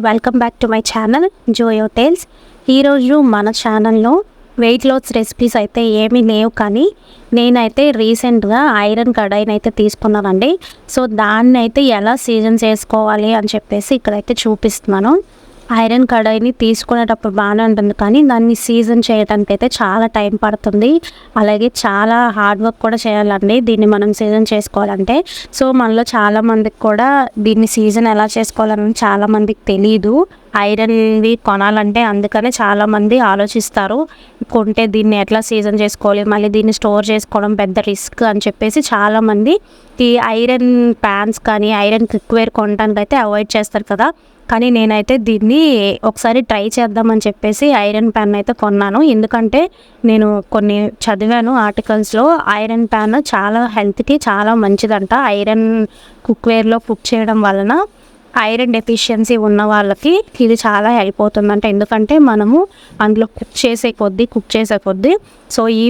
Welcome back to my channel Joyo Tales. ఈరోజు మన ఛానల్లో వెయిట్ లాస్ రెసిపీస్ అయితే ఏమీ లేవు, కానీ నేనైతే రీసెంట్గా ఐరన్ కడాయిని అయితే తీసుకున్నానండి. సో దాన్ని అయితే ఎలా సీజన్ చేసుకోవాలి అని చెప్పేసి ఇక్కడైతే చూపిస్తున్నాను. ఐరన్ కడాయిని తీసుకునేటప్పుడు బాగానే ఉంటుంది, కానీ దాన్ని సీజన్ చేయడానికి అయితే చాలా టైం పడుతుంది. అలాగే చాలా హార్డ్ వర్క్ కూడా చేయాలండి దీన్ని మనం సీజన్ చేసుకోవాలంటే. సో మనలో చాలామందికి కూడా దీన్ని సీజన్ ఎలా చేసుకోవాలని చాలామందికి తెలీదు. ఐరన్వి కొనాలంటే అందుకనే చాలామంది ఆలోచిస్తారు, కొంటే దీన్ని ఎట్లా సీజన్ చేసుకోవాలి, మళ్ళీ దీన్ని స్టోర్ చేసుకోవడం పెద్ద రిస్క్ అని చెప్పేసి చాలామంది ఈ ఐరన్ ప్యాన్స్ కానీ ఐరన్ కుక్వేర్ కొనడానికి అయితే అవాయిడ్ చేస్తారు కదా. కానీ నేనైతే దీన్ని ఒకసారి ట్రై చేద్దామని చెప్పేసి ఐరన్ ప్యాన్ అయితే కొన్నాను. ఎందుకంటే నేను కొన్ని చదివాను ఆర్టికల్స్లో, ఐరన్ ప్యాన్ చాలా హెల్త్కి చాలా మంచిదంట. ఐరన్ కుక్వేర్లో కుక్ చేయడం వలన ఐరన్ డెఫిషియన్సీ ఉన్న వాళ్ళకి ఇది చాలా హెల్ప్ అవుతుందంట. ఎందుకంటే మనము అందులో కుక్ చేసే కొద్దీ సో ఈ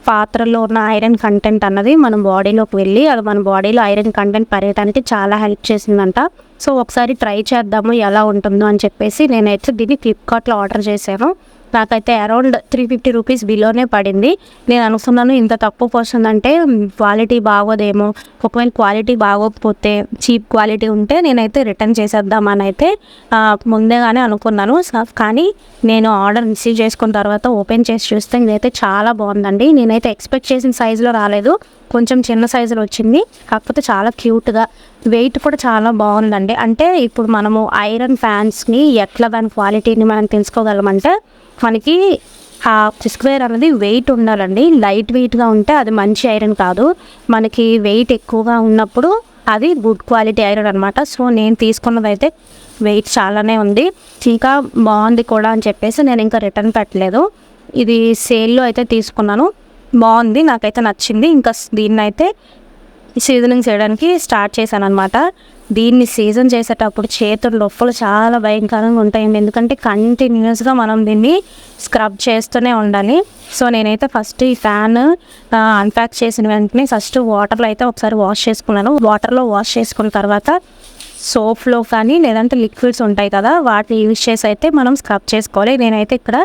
పాత్రలో ఉన్న ఐరన్ కంటెంట్ అన్నది మన బాడీలోకి వెళ్ళి అది మన బాడీలో ఐరన్ కంటెంట్ పెరగడానికి చాలా హెల్ప్ చేసిందంట. సో ఒకసారి ట్రై చేద్దాము ఎలా ఉంటుందో అని చెప్పేసి నేనైతే దీన్ని ఫ్లిప్కార్ట్లో ఆర్డర్ చేశాను. నాకైతే అరౌండ్ 350 రూపీస్ బిలోనే పడింది. నేను అనుకున్నాను ఇంత తక్కువ వస్తుందంటే క్వాలిటీ బాగోదేమో, ఒకవేళ క్వాలిటీ బాగోకపోతే చీప్ క్వాలిటీ ఉంటే నేనైతే రిటర్న్ చేసేద్దామని అయితే ముందేగానే అనుకున్నాను. కానీ నేను ఆర్డర్ రిసీవ్ చేసుకున్న తర్వాత ఓపెన్ చేసి చూస్తే ఇదైతే చాలా బాగుందండి. నేనైతే ఎక్స్పెక్ట్ చేసిన సైజులో రాలేదు, కొంచెం చిన్న సైజులో వచ్చింది. కాకపోతే చాలా క్యూట్గా, వెయిట్ కూడా చాలా బాగుందండి. అంటే ఇప్పుడు మనము ఐరన్ ఫ్యాన్స్ని ఎట్లా దాని క్వాలిటీని మనం తెలుసుకోగలమంటే, మనకి ఆ స్క్వేర్ అనేది వెయిట్ ఉండాలండి. లైట్ వెయిట్గా ఉంటే అది మంచి ఐరన్ కాదు, మనకి వెయిట్ ఎక్కువగా ఉన్నప్పుడు అది గుడ్ క్వాలిటీ ఐరన్ అనమాట. సో నేను తీసుకున్నది అయితే వెయిట్ చాలానే ఉంది, ఇంకా బాగుంది కూడా అని చెప్పేసి నేను ఇంకా రిటర్న్ పెట్టలేదు. ఇది సేల్లో అయితే తీసుకున్నాను, బాగుంది, నాకైతే నచ్చింది. ఇంకా దీన్ని అయితే సీజనింగ్ చేయడానికి స్టార్ట్ చేశాను అనమాట. దీన్ని సీజన్ చేసేటప్పుడు చేతులు నొప్పులు చాలా భయంకరంగా ఉంటాయండి, ఎందుకంటే కంటిన్యూస్గా మనం దీన్ని స్క్రబ్ చేస్తూనే ఉండాలి. సో నేనైతే ఫస్ట్ ఈ ఫ్యాన్ అన్ప్యాక్ చేసిన వెంటనే ఫస్ట్ వాటర్లో అయితే ఒకసారి వాష్ చేసుకున్నాను. వాటర్లో వాష్ చేసుకున్న తర్వాత సోప్లో కానీ లేదంటే లిక్విడ్స్ ఉంటాయి కదా, వాటిని యూజ్ చేసి అయితే మనం స్క్రబ్ చేసుకోవాలి. నేనైతే ఇక్కడ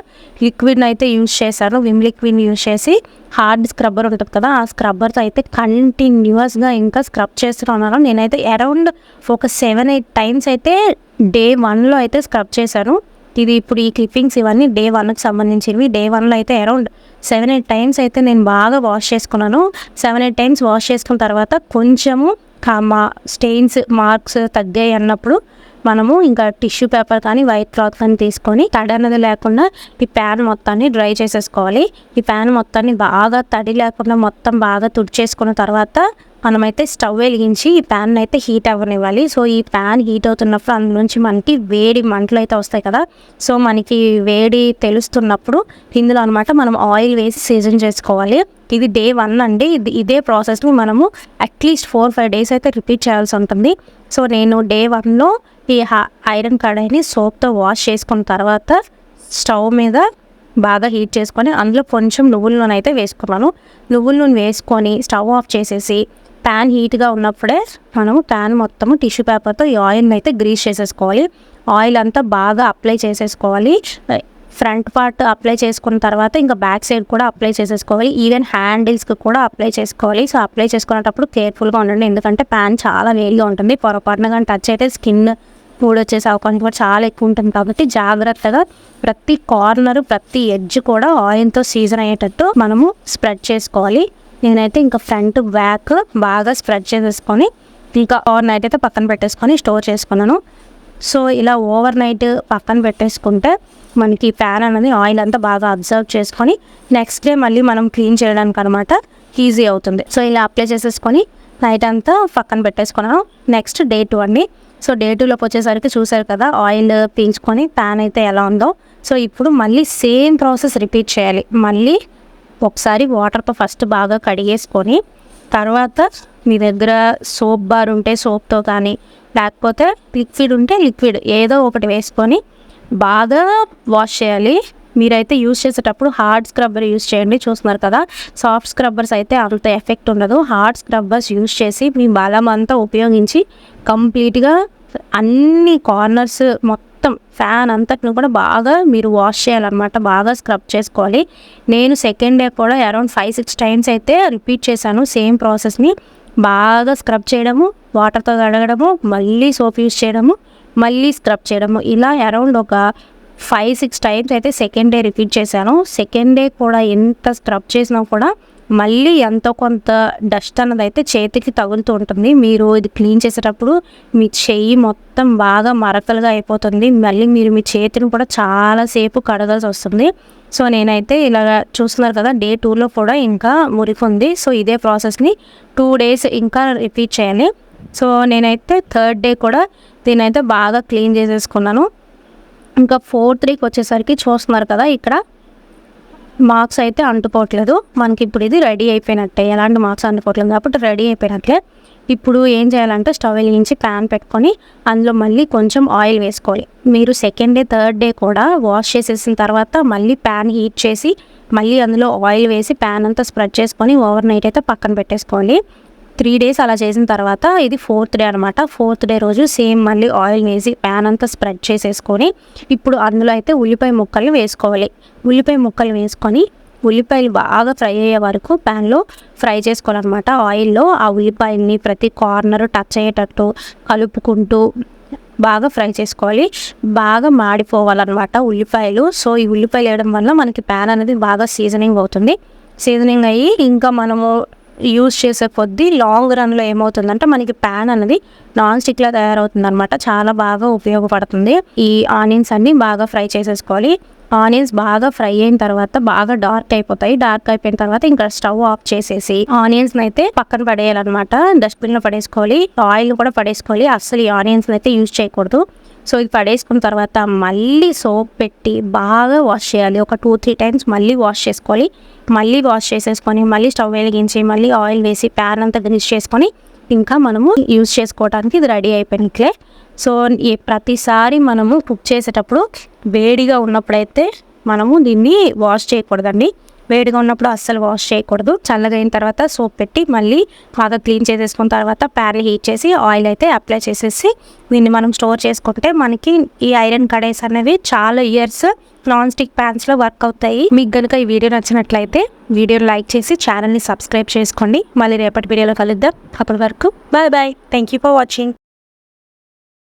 లిక్విడ్ని అయితే యూజ్ చేశాను, విమ్ లిక్విడ్ని యూజ్ చేసి హార్డ్ స్క్రబ్బర్ ఉంటుంది కదా, ఆ స్క్రబ్బర్తో అయితే కంటిన్యూస్గా ఇంకా స్క్రబ్ చేస్తున్నాను. నేనైతే అరౌండ్ ఒక 7-8 టైమ్స్ అయితే డే 1లో అయితే స్క్రబ్ చేశాను. ఇది ఇప్పుడు ఈ క్లిప్పింగ్స్ ఇవన్నీ డే 1కి సంబంధించినవి. డే 1లో అయితే అరౌండ్ 7-8 టైమ్స్ అయితే నేను బాగా వాష్ చేసుకున్నాను. 7-8 టైమ్స్ వాష్ చేసుకున్న తర్వాత కొంచెము స్టెయిన్స్ మార్క్స్ తగ్గాయి అన్నప్పుడు మనము ఇంకా టిష్యూ పేపర్ కానీ వైట్ క్లాత్ కానీ తీసుకొని తడి అనేది లేకుండా ఈ ప్యాన్ మొత్తాన్ని డ్రై చేసేసుకోవాలి. ఈ ప్యాన్ మొత్తాన్ని బాగా తడి లేకుండా మొత్తం బాగా తుడిచేసుకున్న తర్వాత మనమైతే స్టవ్ వెలిగించి ఈ ప్యాన్ అయితే హీట్ అవ్వనివ్వాలి. సో ఈ ప్యాన్ హీట్ అవుతున్నప్పుడు అందులోంచి మనకి వేడి మంటలు అయితే వస్తాయి కదా, సో మనకి వేడి తెలుస్తున్నప్పుడు ఇందులో అనమాట మనం ఆయిల్ వేసి సీజన్ చేసుకోవాలి. ఇది డే 1 అండి. ఇదే ప్రాసెస్ని మనము అట్లీస్ట్ 4-5 డేస్ అయితే రిపీట్ చేయాల్సి ఉంటుంది. సో నేను డే 1లో ఈ ఐరన్ కడాయిని సోప్తో వాష్ చేసుకున్న తర్వాత స్టవ్ మీద బాగా హీట్ చేసుకొని అందులో కొంచెం నువ్వుల నూనె అయితే వేసుకున్నాను. నువ్వుల నూనె వేసుకొని స్టవ్ ఆఫ్ చేసేసి ప్యాన్ హీట్గా ఉన్నప్పుడే మనము ప్యాన్ మొత్తము టిష్యూ పేపర్తో ఈ ఆయిల్ని అయితే గ్రీస్ చేసేసుకోవాలి. ఆయిల్ అంతా బాగా అప్లై చేసేసుకోవాలి. ఫ్రంట్ పార్ట్ అప్లై చేసుకున్న తర్వాత ఇంకా బ్యాక్ సైడ్ కూడా అప్లై చేసేసుకోవాలి. ఈవెన్ హ్యాండిల్స్కి కూడా అప్లై చేసుకోవాలి. సో అప్లై చేసుకునేటప్పుడు కేర్ఫుల్గా ఉండండి, ఎందుకంటే ప్యాన్ చాలా వేడిగా ఉంటుంది. పొరపాటున కానీ టచ్ అయితే స్కిన్ ఊడొచ్చేసే అవకాశం కూడా చాలా ఎక్కువ ఉంటుంది. కాబట్టి జాగ్రత్తగా ప్రతి కార్నర్ ప్రతి ఎడ్జ్ కూడా ఆయిల్తో సీజన్ అయ్యేటట్టు మనము స్ప్రెడ్ చేసుకోవాలి. నేనైతే ఇంకా ఫ్రంట్ బ్యాక్ బాగా స్ప్రెడ్ చేసేసుకొని ఇంకా ఓవర్ నైట్ అయితే పక్కన పెట్టేసుకొని స్టోర్ చేసుకున్నాను. సో ఇలా ఓవర్ నైట్ పక్కన పెట్టేసుకుంటే మనకి ప్యాన్ అనేది ఆయిల్ అంతా బాగా అబ్జర్వ్ చేసుకొని నెక్స్ట్ డే మళ్ళీ మనం క్లీన్ చేయడానికి అనమాట ఈజీ అవుతుంది. సో ఇలా అప్లై చేసేసుకొని నైట్ అంతా పక్కన పెట్టేసుకున్నాను. నెక్స్ట్ డే 2 అండి. సో డే 2లోకి వచ్చేసరికి చూసారు కదా ఆయిల్ పీల్చుకొని ప్యాన్ అయితే ఎలా ఉందో. సో ఇప్పుడు మళ్ళీ సేమ్ ప్రాసెస్ రిపీట్ చేయాలి. మళ్ళీ ఒకసారి వాటర్తో ఫస్ట్ బాగా కడిగేసుకొని తర్వాత మీ దగ్గర సోప్ బార్ ఉంటే సోప్తో కానీ లేకపోతే లిక్విడ్ ఉంటే లిక్విడ్ ఏదో ఒకటి వేసుకొని బాగా వాష్ చేయాలి. మీరైతే యూజ్ చేసేటప్పుడు హార్డ్ స్క్రబ్బర్ యూజ్ చేయండి. చూస్తున్నారు కదా, సాఫ్ట్ స్క్రబ్బర్స్ అయితే అంత ఎఫెక్ట్ ఉండదు. హార్డ్ స్క్రబ్బర్స్ యూజ్ చేసి మీ బలం అంతా ఉపయోగించి కంప్లీట్గా అన్ని కార్నర్స్ మొత్తం మొత్తం ఫ్యాన్ అంతటిని కూడా బాగా మీరు వాష్ చేయాలన్నమాట, బాగా స్క్రబ్ చేసుకోవాలి. నేను సెకండ్ డే కూడా అరౌండ్ 5-6 టైమ్స్ అయితే రిపీట్ చేశాను సేమ్ ప్రాసెస్ని. బాగా స్క్రబ్ చేయడము, వాటర్తో కడగడము, మళ్ళీ సోప్ యూస్ చేయడము, మళ్ళీ స్క్రబ్ చేయడము, ఇలా అరౌండ్ ఒక 5-6 టైమ్స్ అయితే సెకండ్ డే రిపీట్ చేశాను. సెకండ్ డే కూడా ఎంత స్క్రబ్ చేసినా కూడా మళ్ళీ ఎంతో కొంత డస్ట్ అన్నది అయితే చేతికి తగులుతూ ఉంటుంది. మీరు ఇది క్లీన్ చేసేటప్పుడు మీ చెయ్యి మొత్తం బాగా మరకలుగా అయిపోతుంది. మళ్ళీ మీరు మీ చేతిని కూడా చాలాసేపు కడగాల్సి వస్తుంది. సో నేనైతే ఇలాగ చూస్తున్నారు కదా, డే 2లో కూడా ఇంకా మురికి ఉంది. సో ఇదే ప్రాసెస్ని 2 days ఇంకా రిపీట్ చేయాలి. సో నేనైతే థర్డ్ డే కూడా దీనైతే బాగా క్లీన్ చేసేసుకున్నాను. ఇంకా 4th వచ్చేసరికి చూస్తున్నారు కదా, ఇక్కడ మార్క్స్ అయితే అంటుకోవట్లేదు. మనకి ఇప్పుడు ఇది రెడీ అయిపోయినట్టే, ఎలాంటి మార్క్స్ అంటుకోవట్లేదు కాబట్టి రెడీ అయిపోయినట్లే. ఇప్పుడు ఏం చేయాలంటే స్టవ్ వెలిగించి ప్యాన్ పెట్టుకొని అందులో మళ్ళీ కొంచెం ఆయిల్ వేసుకోవాలి. మీరు సెకండ్ డే థర్డ్ డే కూడా వాష్ చేసేసిన తర్వాత మళ్ళీ ప్యాన్ హీట్ చేసి మళ్ళీ అందులో ఆయిల్ వేసి ప్యాన్ అంతా స్ప్రెడ్ చేసుకొని ఓవర్ నైట్ అయితే పక్కన పెట్టేసుకోవాలి. 3 days అలా చేసిన తర్వాత ఇది 4th డే అనమాట. 4th డే రోజు సేమ్ మళ్ళీ ఆయిల్ వేసి ప్యాన్ అంతా స్ప్రెడ్ చేసేసుకొని ఇప్పుడు అందులో అయితే ఉల్లిపాయ ముక్కలు వేసుకోవాలి. ఉల్లిపాయ ముక్కలు వేసుకొని ఉల్లిపాయలు బాగా ఫ్రై అయ్యే వరకు ప్యాన్లో ఫ్రై చేసుకోవాలన్నమాట. ఆయిల్లో ఆ ఉల్లిపాయల్ని ప్రతి కార్నర్ టచ్ అయ్యేటట్టు కలుపుకుంటూ బాగా ఫ్రై చేసుకోవాలి. బాగా మాడిపోవాలన్నమాట ఉల్లిపాయలు. సో ఈ ఉల్లిపాయలు వేయడం వల్ల మనకి ప్యాన్ అనేది బాగా సీజనింగ్ అవుతుంది. సీజనింగ్ అయ్యి ఇంకా మనము యూజ్ చేసే కొద్దీ లాంగ్ రన్లో ఏమవుతుందంటే మనకి ప్యాన్ అనేది నాన్ స్టిక్లా తయారవుతుంది అనమాట. చాలా బాగా ఉపయోగపడుతుంది. ఈ ఆనియన్స్ అన్నీ బాగా ఫ్రై చేసేసుకోవాలి. ఆనియన్స్ బాగా ఫ్రై అయిన తర్వాత బాగా డార్క్ అయిపోతాయి. డార్క్ అయిపోయిన తర్వాత ఇంకా స్టవ్ ఆఫ్ చేసేసి ఆనియన్స్ అయితే పక్కన పడేయాలన్నమాట. డస్ట్బిన్లో పడేసుకోవాలి. ఆయిల్ కూడా పడేసుకోవాలి. అస్సలు ఈ ఆనియన్స్ అయితే యూజ్ చేయకూడదు. సో ఇది పడేసుకున్న తర్వాత మళ్ళీ సోప్ పెట్టి బాగా వాష్ చేయాలి. ఒక 2-3 టైమ్స్ మళ్ళీ వాష్ చేసుకోవాలి. మళ్ళీ వాష్ చేసేసుకొని మళ్ళీ స్టవ్ వెలిగించి మళ్ళీ ఆయిల్ వేసి ప్యాన్ అంతా గ్రీస్ చేసుకొని ఇంకా మనము యూజ్ చేసుకోవడానికి ఇది రెడీ అయిపోయినట్లే. సో ప్రతిసారి మనము కుక్ చేసేటప్పుడు వేడిగా ఉన్నప్పుడైతే మనము దీన్ని వాష్ చేయకూడదండి. వేడిగా ఉన్నప్పుడు అస్సలు వాష్ చేయకూడదు. చల్లగా అయిన తర్వాత సోప్ పెట్టి మళ్ళీ బాగా క్లీన్ చేసేసుకున్న తర్వాత ప్యాన్ హీట్ చేసి ఆయిల్ అయితే అప్లై చేసేసి దీన్ని మనం స్టోర్ చేసుకుంటే మనకి ఈ ఐరన్ కడాయిస్ అనేవి చాలా ఇయర్స్ నాన్ స్టిక్ ప్యాన్స్లో వర్క్ అవుతాయి. మీకు కనుక ఈ వీడియో నచ్చినట్లయితే వీడియోని లైక్ చేసి ఛానల్ని సబ్స్క్రైబ్ చేసుకోండి. మళ్ళీ రేపటి వీడియోలో కలుద్దాం. అప్పటి వరకు bye bye. Thank you for watching.